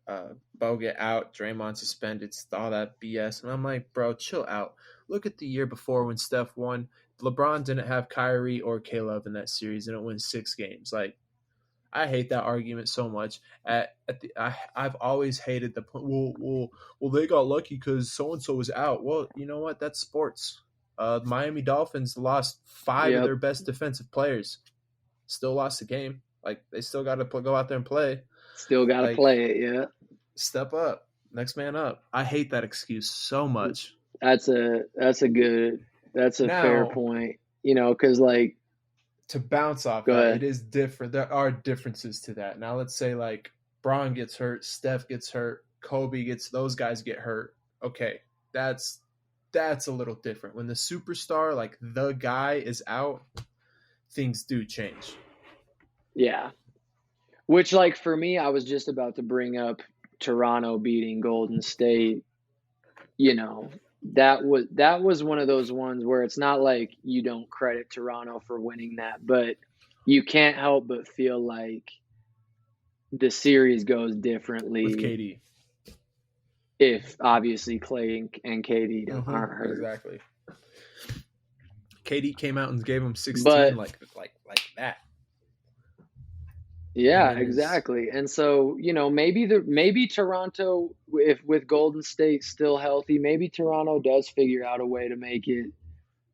Bogut out, Draymond suspended, all that BS. And I'm like, bro, chill out. Look at the year before when Steph won. LeBron didn't have Kyrie or Caleb in that series, and it won 6 games. Like, I hate that argument so much. I've always hated the well they got lucky because so and so was out. Well, you know what? That's sports. Miami Dolphins lost 5 of their best defensive players. Still lost the game. Like, they still got to go out there and play. Still got to play it, yeah. Step up, next man up. I hate that excuse so much. That's a fair point. Because like, to bounce off that, it is different. There are differences to that. Now, let's say like Braun gets hurt, Steph gets hurt, those guys get hurt. Okay, that's a little different. When the superstar, like the guy, is out, things do change. Yeah. Which, like, for me, I was just about to bring up Toronto beating Golden State. That was one of those ones where it's not like you don't credit Toronto for winning that, but you can't help but feel like the series goes differently with KD. If obviously Clay and KD aren't hurt. Exactly. KD came out and gave him 16 but, like that. Yeah, And then is exactly. And so, maybe Toronto, if with Golden State still healthy, maybe Toronto does figure out a way to make it,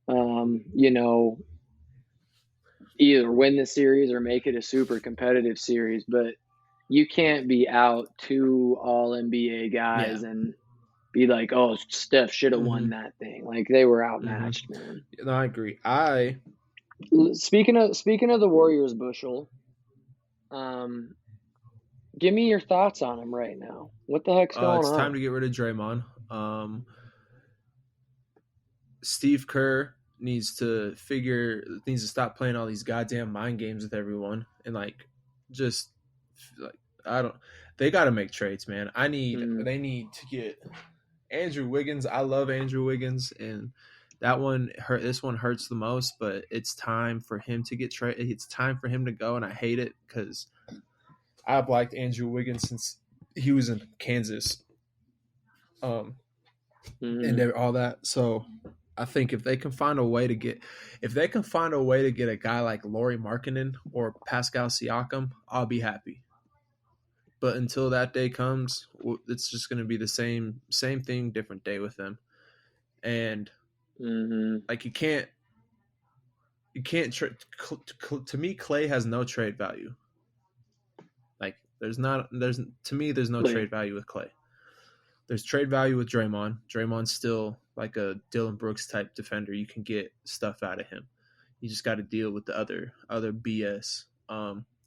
um, you know, either win the series or make it a super competitive series. But you can't be out two all NBA yeah. guys and be like, oh, Steph should have won Mm-hmm. that thing. Like they were Mm-hmm. outmatched, man. No, I agree. I Speaking of the Warriors, Bushel, um, give me your thoughts on him right now. What the heck's going It's time on? to get rid of Draymond. Steve Kerr needs to stop playing all these goddamn mind games with everyone and just like I don't. They got to make trades, man. Mm, They need to get Andrew Wiggins. I love Andrew Wiggins, and that one hurt. This one hurts the most, but it's time for him to get traded. It's time for him to go, and I hate it because I've liked Andrew Wiggins since he was in Kansas, um, and mm, all that. So I think if they can find a way to get a guy like Lauri Markkanen or Pascal Siakam, I'll be happy. But until that day comes, it's just going to be the same thing, different day with them. And mm-hmm. like you can't to me Clay has no trade value. Like there's no Like, trade value with Clay. There's trade value with Draymond. Draymond's still like a Dylan Brooks type defender. You can get stuff out of him. You just got to deal with the other BS.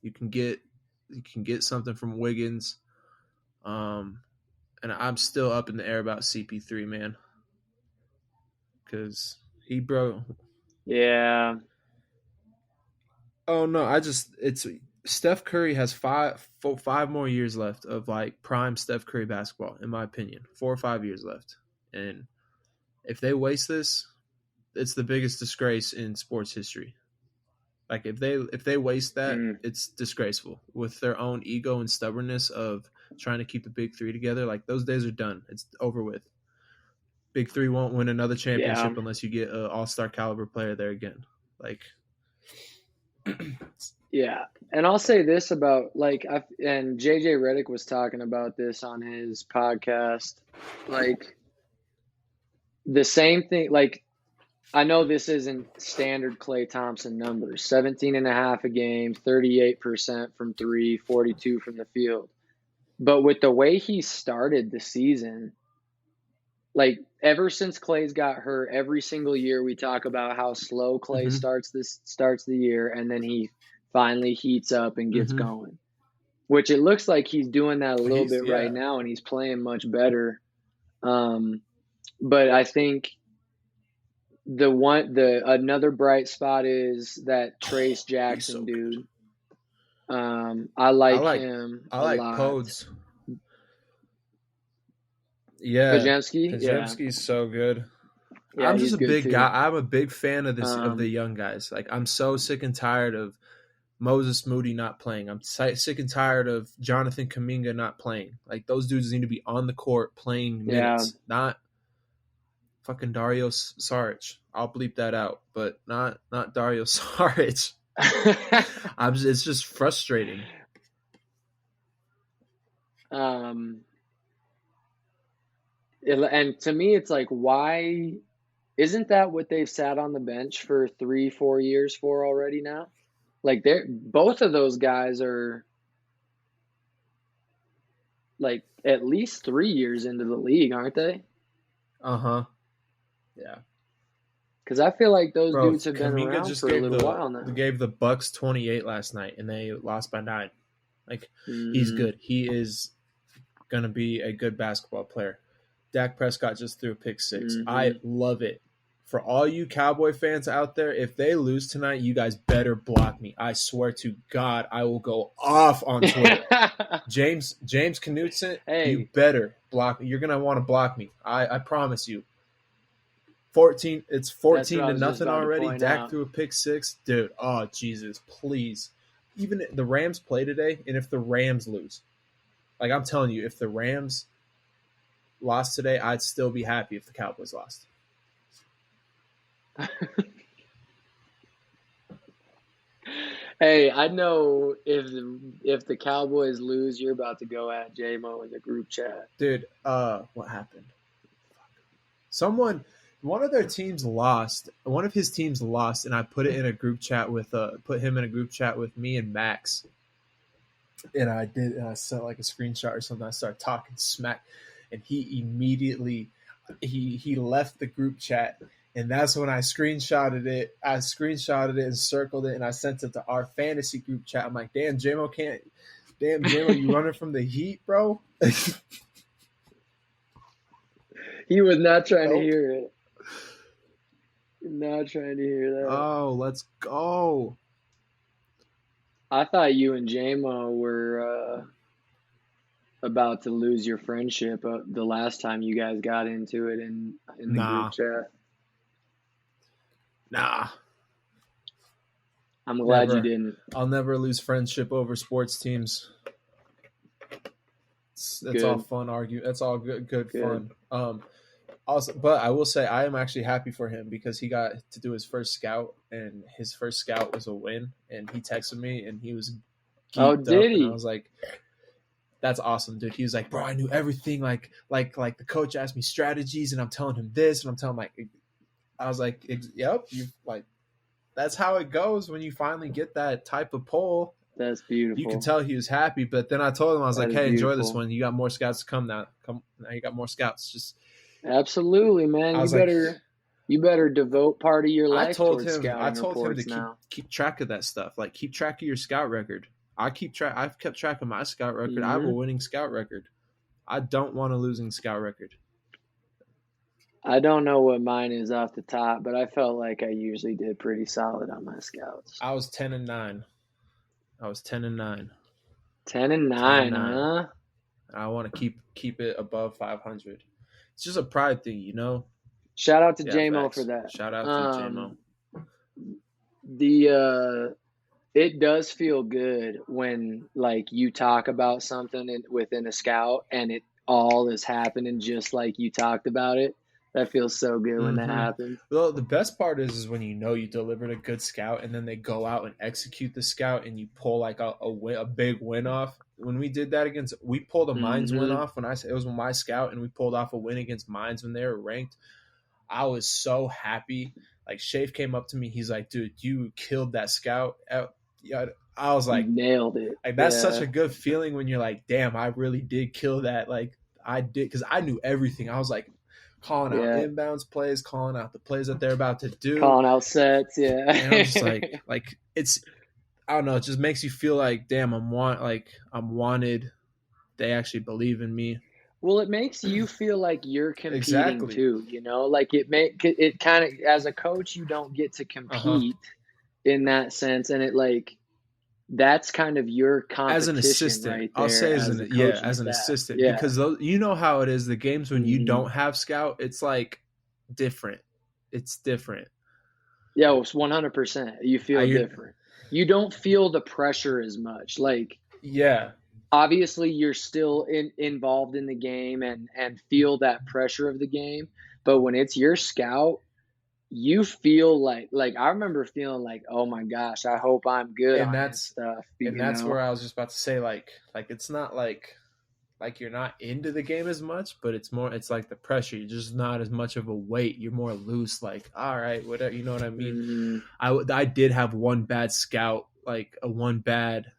You can get something from Wiggins. And I'm still up in the air about CP3, man, because he broke. yeah, Oh no, it's Steph Curry has five more years left of like prime Steph Curry basketball, in my opinion. 4 or 5 years left, and if they waste this, it's the biggest disgrace in sports history. Like if they waste that, mm, it's disgraceful with their own ego and stubbornness of trying to keep the big three together. Like those days are done. It's over with. Big three won't win another yeah, championship unless you get an all-star caliber player there again. Like yeah. And I'll say this about and JJ Redick was talking about this on his podcast. Like the same thing, like I know this isn't standard Klay Thompson numbers, 17 and a half a game, 38% from three, 42 from the field. But with the way he started the season, like ever since Clay's got hurt, every single year we talk about how slow Clay mm-hmm, starts the year, and then he finally heats up and gets mm-hmm. going. Which it looks like he's doing that a little He's bit right yeah, now, and he's playing much better. But I think the another bright spot is that Trace he's so Jackson good. dude. I I like like him I a like lot. Podes. Yeah, Pajemski, yeah, Pajemski's so good. yeah, he's good too. I'm a big fan of the Um, young guys. Like I'm so sick and tired of Moses Moody not playing. I'm sick and tired of Jonathan Kuminga not playing. Like those dudes need to be on the court playing yeah, minutes, not fucking Dario Saric. I'll bleep that out, but not Dario Saric. It's just frustrating. um, and to me, it's like, why isn't that what they've sat on the bench for 3, 4 years for already now? Like they're both of those guys are like at least 3 years into the league, aren't they? Uh huh. Yeah, Because I feel like those bro. dudes have been Kaminga around just for a little while now. gave the Bucks 28 last night, and they lost by 9. Like he's Hmm. good. He is gonna be a good basketball player. Dak Prescott just threw a pick six. I Hmm. love it. For all you Cowboy fans out there, if they lose tonight, you guys better block me. I swear to God, I will go off on Twitter. James Knutson, you Hey, better block me. You're gonna want to block me. I promise you. 14 it's that's what 14 I to was just nothing about to already. point Dak out. threw a pick six. Dude, oh Jesus, please. Even the Rams play today, and if the Rams lose, like I'm telling you, if the Rams lost today, I'd still be happy if the Cowboys lost. Hey, I know if the Cowboys lose, you're about to go at JMO in the group chat. Dude, what happened? One of their teams lost. One of his teams lost, and I put it in a group chat with put him in a group chat with me and Max. And I sent like a screenshot or something. I started talking smack, and he immediately he left the group chat, and that's when I screenshotted it. I screenshotted it and circled it, and I sent it to our fantasy group chat. I'm like, damn, JMO, you running from the heat, bro? He was not trying to Nope. hear it. Not trying to hear that. Oh, let's go. I thought you and JMO were about to lose your friendship the last time you guys got into it in the Nah. group chat. Nah. I'm glad Never. you didn't. I'll never lose friendship over sports teams. That's all fun argument. That's all good fun. Also, but I will say I am actually happy for him because he got to do his first scout, and his first scout was a win. And he texted me, and he was geeked did up, he? and I was like, "That's awesome, dude." He was like, "Bro, I knew everything. Like the coach asked me strategies, and I'm telling him this, and I'm telling him I was like, yep, you like." That's how it goes when you finally get that type of poll. That's beautiful. You can tell he was happy, but then I told him, I was like, hey, enjoy this beautiful. one. You got more scouts to come now. Now you got more scouts. Just absolutely, man. You better devote part of your life towards scouting I told him to now. keep track of that stuff. Like, keep track of your scout record. I've kept track of my scout record. Mm-hmm. I have a winning scout record. I don't want a losing scout record. I don't know what mine is off the top, but I felt like I usually did pretty solid on my scouts. I was 10-9. 10-9, 10-9. huh? I want to keep it above 500. It's just a pride thing, you know. Shout out to JMO for that. Shout out to JMO. It does feel good when like you talk about something within a scout and it all is happening just like you talked about it. That feels so good when that happens. Well, the best part is when you know you delivered a good scout and then they go out and execute the scout and you pull like a big win off. When we did that we pulled a Mines win off it was my scout, and we pulled off a win against Mines when they were ranked. I was so happy. Like, Shafe came up to me. He's like, dude, you killed that scout. I was like, you nailed it. Like, that's such a good feeling when you're like, damn, I really did kill that. Like, I did, because I knew everything. I was like, calling out inbounds plays, calling out the plays that they're about to do, calling out sets, And I'm just like it's, I don't know, it just makes you feel like, damn, I'm wanted. They actually believe in me. Well, it makes you feel like you're competing too, you know? Like it kind of, as a coach, you don't get to compete in that sense, and it like that's kind of your competition as an assistant. Right there, I'll say as an assistant, because you know how it is. The games when you don't have scout, it's like different. It's different. Yeah, it's 100%. You feel different. You don't feel the pressure as much. Like, obviously you're still involved in the game and feel that pressure of the game, but when it's your scout, you feel like I remember feeling like, oh my gosh, I hope I'm good on this stuff. And that's where I was just about to say, like it's not like you're not into the game as much, but it's like the pressure. You're just not as much of a weight. You're more loose. Like, all right, whatever. You know what I mean? I did have one bad scout, like one bad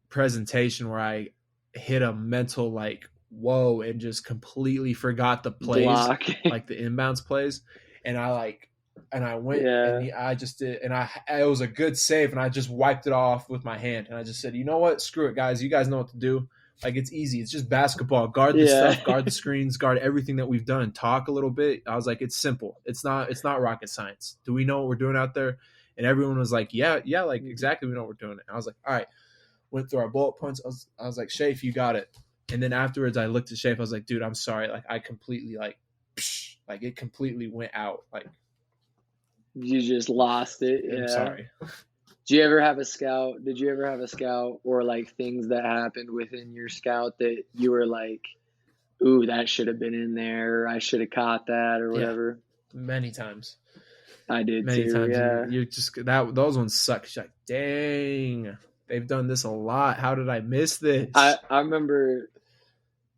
presentation where I hit a mental like whoa and just completely forgot the plays, like the inbounds plays, and I went and I just did, and it was a good save, and I just wiped it off with my hand, and I just said, you know what, screw it, guys, you guys know what to do. Like, it's easy. It's just basketball. Guard the stuff, guard the screens, guard everything that we've done. Talk a little bit. I was like, it's simple. It's not rocket science. Do we know what we're doing out there? And everyone was like, yeah, like exactly, we know what we're doing. And I was like, all right. Went through our bullet points. I was like, Shafe, you got it. And then afterwards, I looked at Shafe. I was like, dude, I'm sorry. Like, I completely it completely went out. Like, you just lost it. I'm sorry. Did you ever have a scout or like things that happened within your scout that you were like, ooh, that should have been in there, or I should have caught that, or whatever? Many times. I did many too. times, Yeah. and you're just those ones suck. You're like, dang, they've done this a lot. How did I miss this? I remember,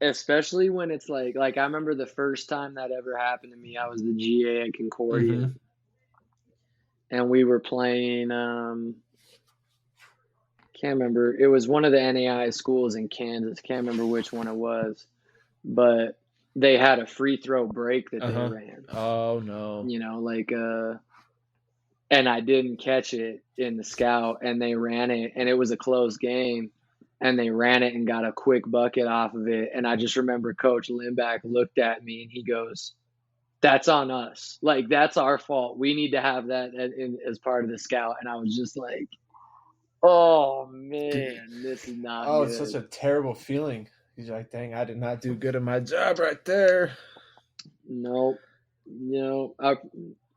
especially when it's like I remember the first time that ever happened to me. I was the GA at Concordia, Mm-hmm. and we were playing. Can't remember. It was one of the NAI schools in Kansas. Can't remember which one it was, but they had a free throw break that they ran. Oh no. And I didn't catch it in the scout, and they ran it, and it was a close game, and they ran it and got a quick bucket off of it. And I just remember Coach Lindback looked at me and he goes, "That's on us. Like, that's our fault. We need to have that as part of the scout." And I was just like, "Oh man, this is not good." It's such a terrible feeling. He's like, "Dang, I did not do good at my job right there." Nope. I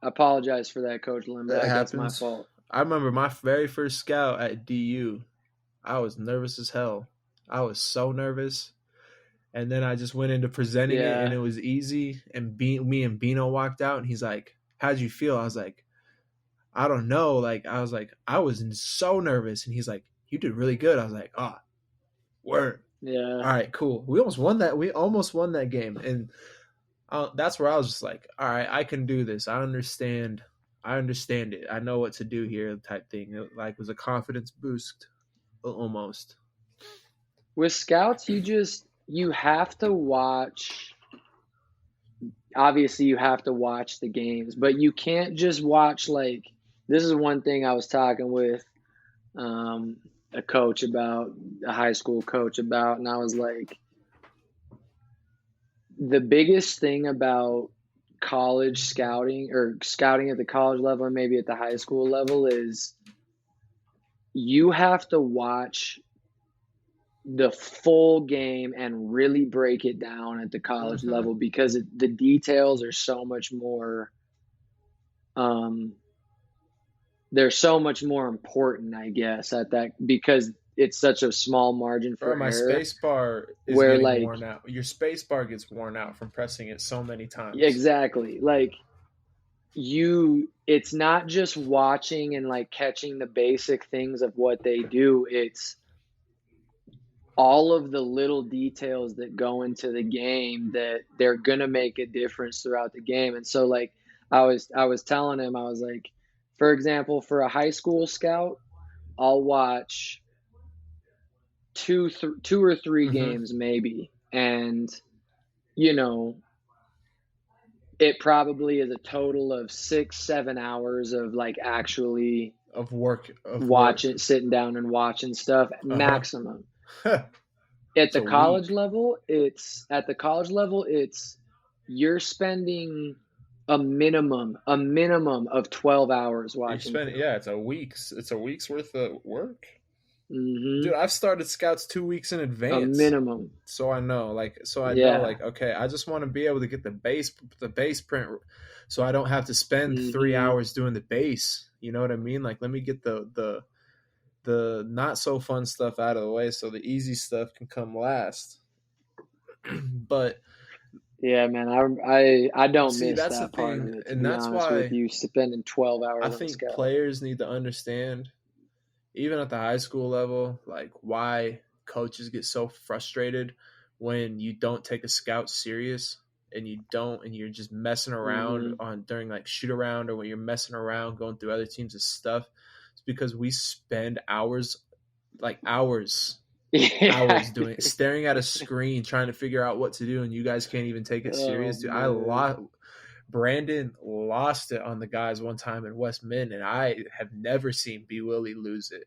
apologize for that, Coach Lindback. That's my fault. I remember my very first scout at DU. I was nervous as hell. I was so nervous. And then I just went into presenting it, and it was easy. And me and Bino walked out, and he's like, "How'd you feel?" I was like, "I don't know." I was so nervous. And he's like, "You did really good." I was like, "Oh, word." Yeah. All right, cool. We almost won that game. And that's where I was just like, all right, I can do this. I understand it. I know what to do here, type thing. It was a confidence boost, almost. With scouts, you have to watch. Obviously, you have to watch the games, but you can't just watch this is one thing I was talking with a coach about, a high school coach about, and I was like, the biggest thing about college scouting, or scouting at the college level and maybe at the high school level, is you have to watch the full game and really break it down at the college level, because the details are so much more they're so much more important, I guess, at that, because it's such a small margin for my error. Space bar is getting worn out. Your space bar gets worn out from pressing it so many times. Exactly. It's not just watching and catching the basic things of what they do. It's all of the little details that go into the game that they're going to make a difference throughout the game. And so I was telling him, I was like, for example, for a high school scout, I'll watch two or three games maybe. And, it probably is a total of 6-7 hours of actually of work, sitting down and watching stuff, maximum. At the college level, it's you're spending a minimum of 12 hours watching. It's a week's worth of work. Mm-hmm. Dude, I've started scouts 2 weeks in advance. A minimum. So I know, know, okay, I just want to be able to get the base print, so I don't have to spend 3 hours doing the base. You know what I mean? Let me get the not so fun stuff out of the way, so the easy stuff can come last. But yeah, man, I don't miss that's that the part thing, of it, and that's why with you spending 12 hours. I think players need to understand, even at the high school level, why coaches get so frustrated when you don't take a scout serious, and you're just messing around during shoot around, or when you're messing around going through other teams' stuff. It's because we spend hours doing it, staring at a screen trying to figure out what to do, and you guys can't even take it serious. Dude, Brandon lost it on the guys one time in West Minn, and I have never seen B. Willie lose it.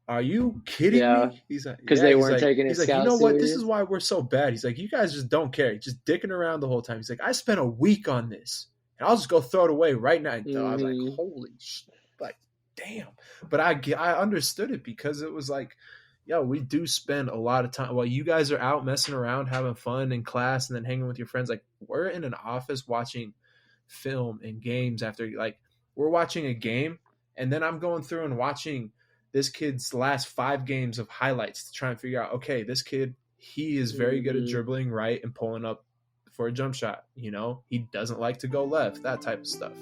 Are you kidding me? He's like, because they weren't taking it. He's like, you know what? This is why we're so bad. He's like, you guys just don't care, just dicking around the whole time. He's like, I spent a week on this, and I'll just go throw it away right now. I was like, holy shit, damn. But I understood it, because it was we do spend a lot of time while you guys are out messing around, having fun in class, and then hanging with your friends. We're in an office watching film and games after, we're watching a game, and then I'm going through and watching this kid's last 5 games of highlights to try and figure out, okay, this kid, he is very good at dribbling right and pulling up for a jump shot. He doesn't like to go left, that type of stuff.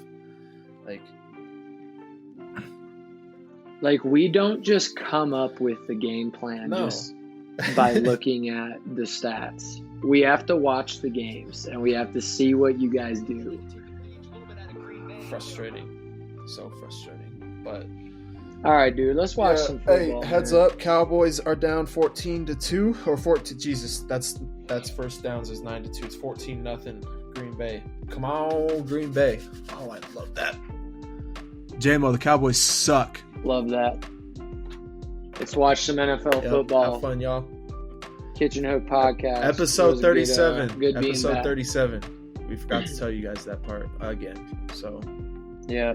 Like we don't just come up with the game plan just by looking at the stats. We have to watch the games and we have to see what you guys do. Frustrating. So frustrating. But all right, dude, let's watch some football. Hey, heads up, Cowboys are down 14-2 or 14. Jesus, that's first downs is 9-2. It's 14-0 Green Bay. Come on, Green Bay. Oh, I love that. JMO, the Cowboys suck. Love that. Let's watch some NFL football. Have fun, y'all. Kitchen Hook Podcast. Episode 37. Good Episode 37. We forgot to tell you guys that part again. So. Yeah.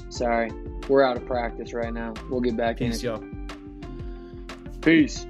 Sorry. We're out of practice right now. We'll get back in. Peace, y'all. Peace.